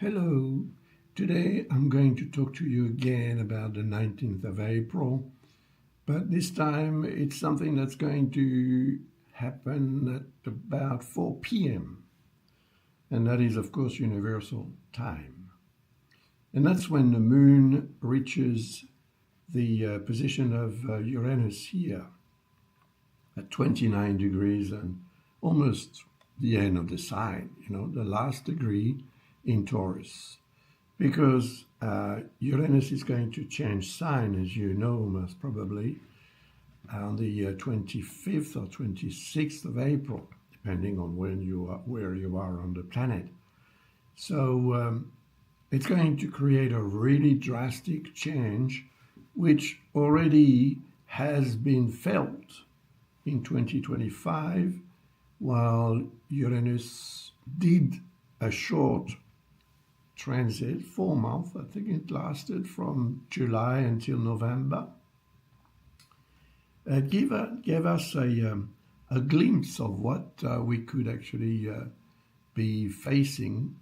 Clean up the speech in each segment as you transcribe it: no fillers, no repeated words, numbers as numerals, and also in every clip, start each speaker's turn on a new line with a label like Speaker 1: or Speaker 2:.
Speaker 1: Hello. Today I'm going to talk to you again about the 19th of April, but this time it's something that's going to happen at about 4 p.m., and that is, of course, universal time. And that's when the moon reaches the position of Uranus here at 29 degrees and almost the end of the sign, the last degree in Taurus. Because Uranus is going to change sign, as you know, most probably, on the 25th or 26th of April, depending on where you are on the planet. So it's going to create a really drastic change, which already has been felt in 2025, while Uranus did a short transit, 4 months. I think it lasted from July until November. It gave us a glimpse of what we could actually be facing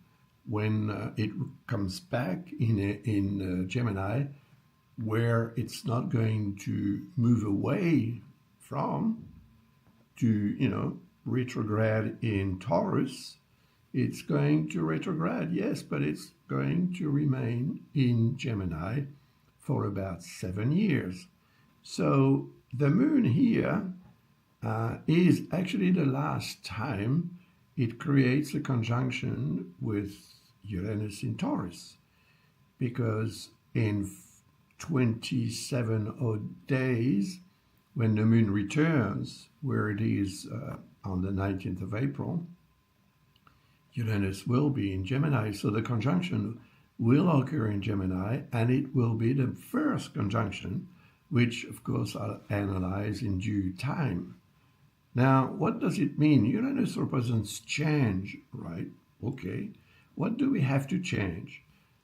Speaker 1: when it comes back in Gemini, where it's not going to move away from to retrograde in Taurus. It's going to retrograde, yes, but it's going to remain in Gemini for about 7 years. So the moon here is actually the last time it creates a conjunction with Uranus in Taurus, because in 27 odd days, when the moon returns, where it is on the 19th of April, Uranus will be in Gemini. So the conjunction will occur in Gemini, and it will be the first conjunction, which, of course, I'll analyze in due time. Now, what does it mean? Uranus represents change, right? Okay. What do we have to change?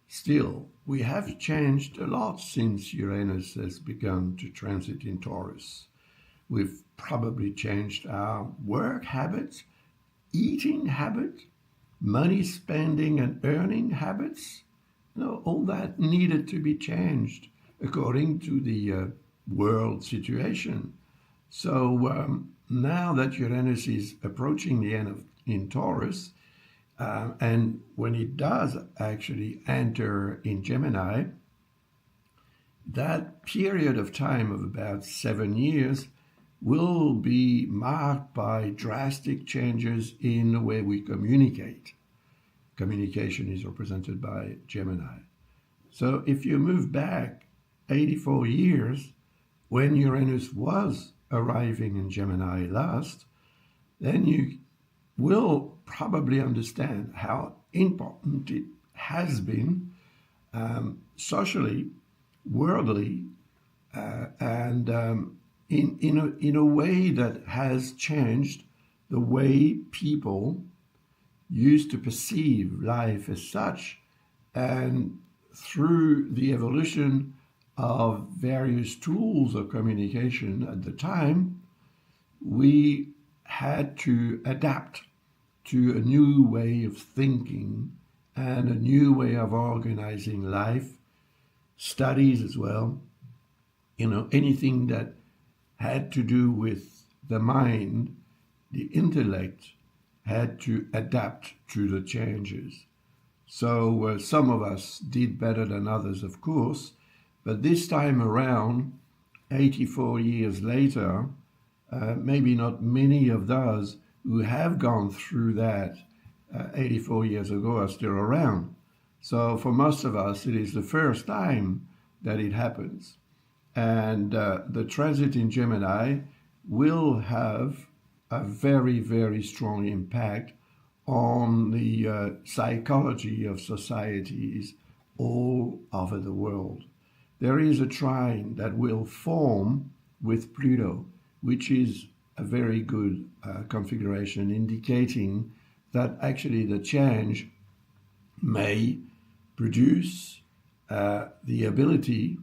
Speaker 1: Still, we have changed a lot since Uranus has begun to transit in Taurus. We've probably changed our work habits, eating habits, money spending and earning habits. All that needed to be changed according to the world situation. So now that Uranus is approaching the end in Taurus, and when it does actually enter in Gemini, that period of time of about 7 years will be marked by drastic changes in the way we communicate. Communication is represented by Gemini. So if you move back 84 years, when Uranus was arriving in Gemini last, then you will probably understand how important it has been socially, worldly, and in a way that has changed the way people used to perceive life as such. And through the evolution of various tools of communication at the time, we had to adapt to a new way of thinking and a new way of organizing life, studies as well. Anything that had to do with the mind, the intellect, had to adapt to the changes. So some of us did better than others, of course, but this time around, 84 years later, maybe not many of those who have gone through that 84 years ago are still around. So for most of us, it is the first time that it happens. And the transit in Gemini will have a very, very strong impact on the psychology of societies all over the world. There is a trine that will form with Pluto, which is a very good configuration, indicating that actually the change may produce the ability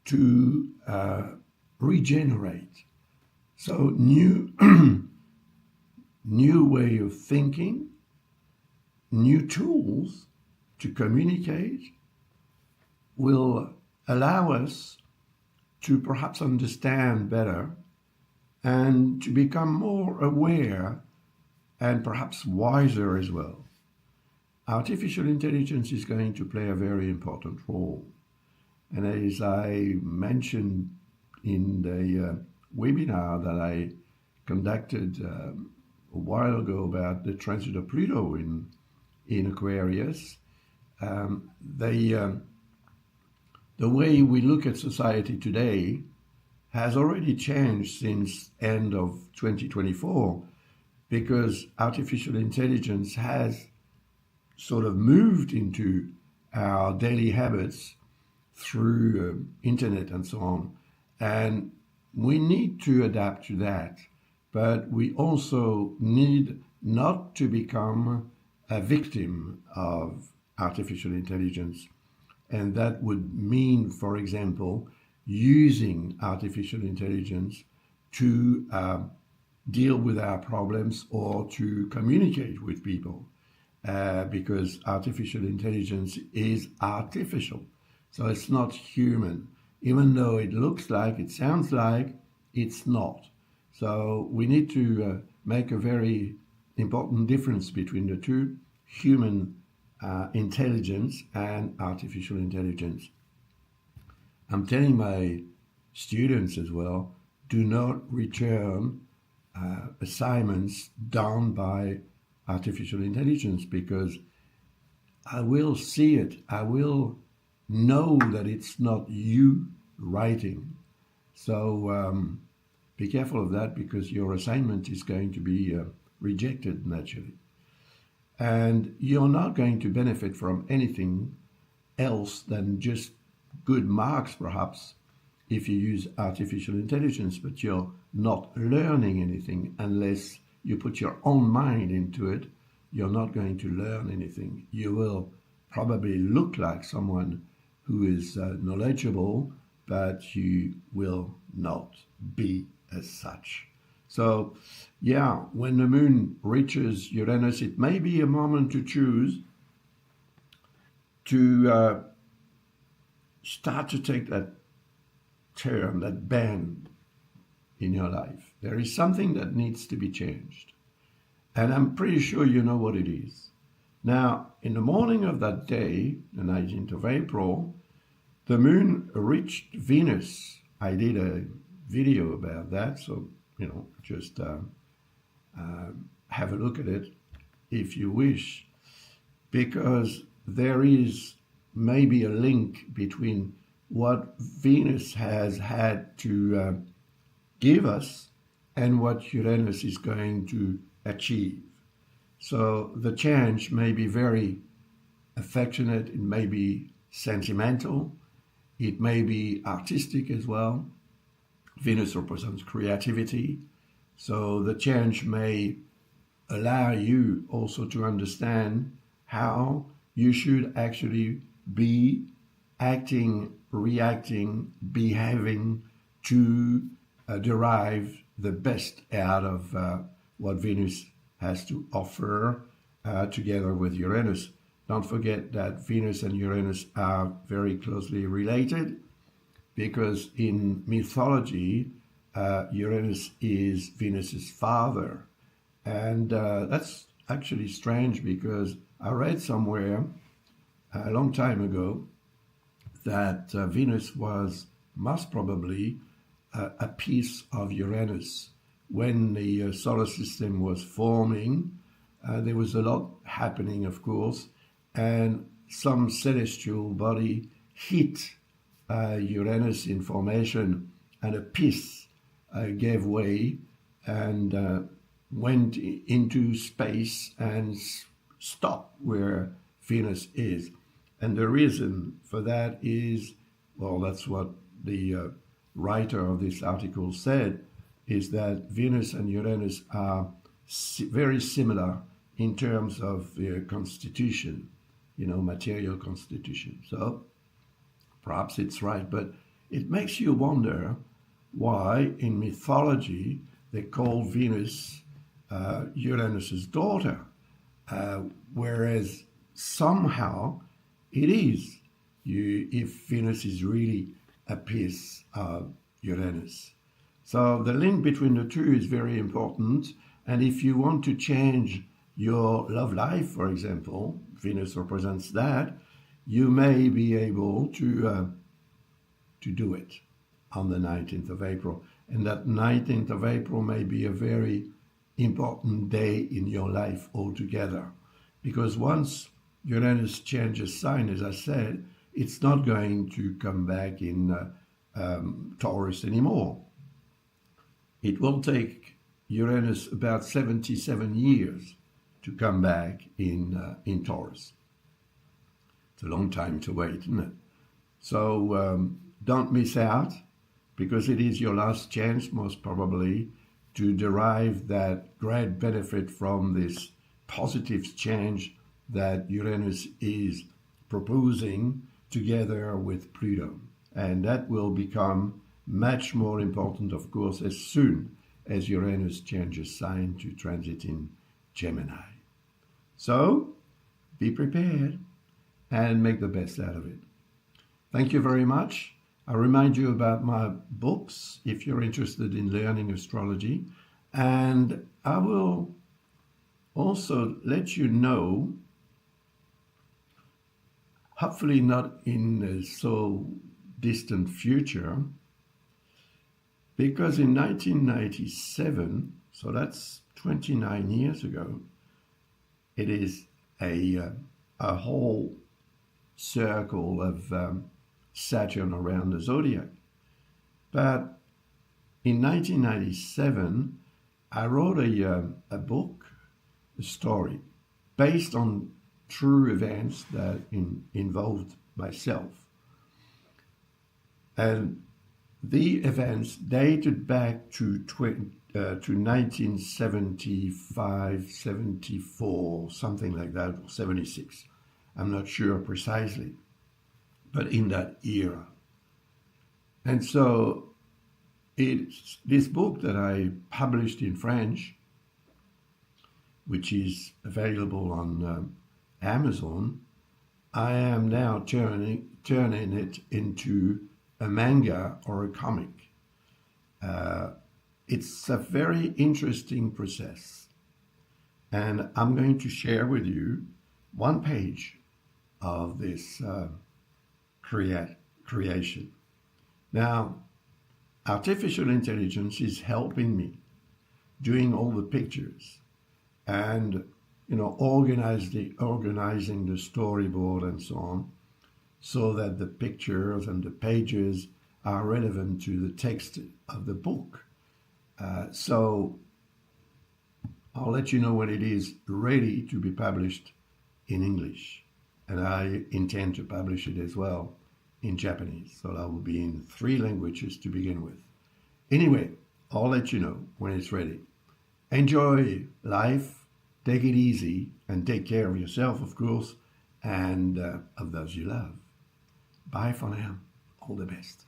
Speaker 1: to regenerate. So new way of thinking, new tools, to communicate will allow us to perhaps understand better and to become more aware and perhaps wiser as well. Artificial intelligence is going to play a very important role. And as I mentioned in the webinar that I conducted a while ago about the transit of Pluto in Aquarius, the way we look at society today has already changed since end of 2024, because artificial intelligence has sort of moved into our daily habits through internet and so on. And we need to adapt to that, but we also need not to become a victim of artificial intelligence. And that would mean, for example, using artificial intelligence to deal with our problems or to communicate with people, because artificial intelligence is artificial. So it's not human. Even though it looks like, it sounds like, it's not. So we need to make a very important difference between the two, human intelligence and artificial intelligence. I'm telling my students as well, do not return assignments done by artificial intelligence, because I will see it. I will know that it's not you writing. So be careful of that, because your assignment is going to be rejected naturally. And you're not going to benefit from anything else than just good marks, perhaps, if you use artificial intelligence, but you're not learning anything unless you put your own mind into it. You're not going to learn anything. You will probably look like someone who is knowledgeable, but you will not be as such. So, yeah, when the moon reaches Uranus, it may be a moment to choose to start to take that turn, that bend in your life. There is something that needs to be changed. And I'm pretty sure you know what it is. Now, in the morning of that day, the 19th of April, the moon reached Venus. I did a video about that, so, just have a look at it if you wish, because there is maybe a link between what Venus has had to give us and what Uranus is going to achieve. So the change may be very affectionate, it may be sentimental, it may be artistic as well. Venus represents creativity, so the change may allow you also to understand how you should actually be acting, reacting, behaving to derive the best out of what Venus has to offer together with Uranus. Don't forget that Venus and Uranus are very closely related, because in mythology, Uranus is Venus's father. And that's actually strange, because I read somewhere a long time ago that Venus was most probably a piece of Uranus. When the solar system was forming, there was a lot happening, of course, and some celestial body hit Uranus in formation, and a piece gave way and went into space and stopped where Venus is. And the reason for that is, well, that's what the writer of this article said, is that Venus and Uranus are very similar in terms of their constitution, material constitution. So perhaps it's right, but it makes you wonder why in mythology they call Venus Uranus's daughter, whereas somehow it is. If Venus is really a piece of Uranus. So the link between the two is very important. And if you want to change your love life, for example, Venus represents that, you may be able to do it on the 19th of April. And that 19th of April may be a very important day in your life altogether. Because once Uranus changes sign, as I said, it's not going to come back in Taurus anymore. It will take Uranus about 77 years to come back in Taurus. It's a long time to wait, isn't it? So don't miss out, because it is your last chance, most probably, to derive that great benefit from this positive change that Uranus is proposing together with Pluto. And that will become much more important, of course, as soon as Uranus changes sign to transit in Gemini. So be prepared and make the best out of it. Thank you very much. I remind you about my books if you're interested in learning astrology. And I will also let you know, hopefully not in a so distant future, because in 1997, so that's 29 years ago, it is a whole circle of Saturn around the zodiac. But in 1997, I wrote a book, a story, based on true events that involved myself. And the events dated back to 1975, 74, something like that, or 76. I'm not sure precisely, but in that era. And so it's this book that I published in French, which is available on Amazon. I am now turning it into a manga or a comic. It's a very interesting process. And I'm going to share with you one page of this creation. Now, artificial intelligence is helping me doing all the pictures and organizing the storyboard and so on, so that the pictures and the pages are relevant to the text of the book. So I'll let you know when it is ready to be published in English. And I intend to publish it as well in Japanese. So that will be in 3 languages to begin with. Anyway, I'll let you know when it's ready. Enjoy life, take it easy, and take care of yourself, of course, and of those you love. Bye for now. All the best.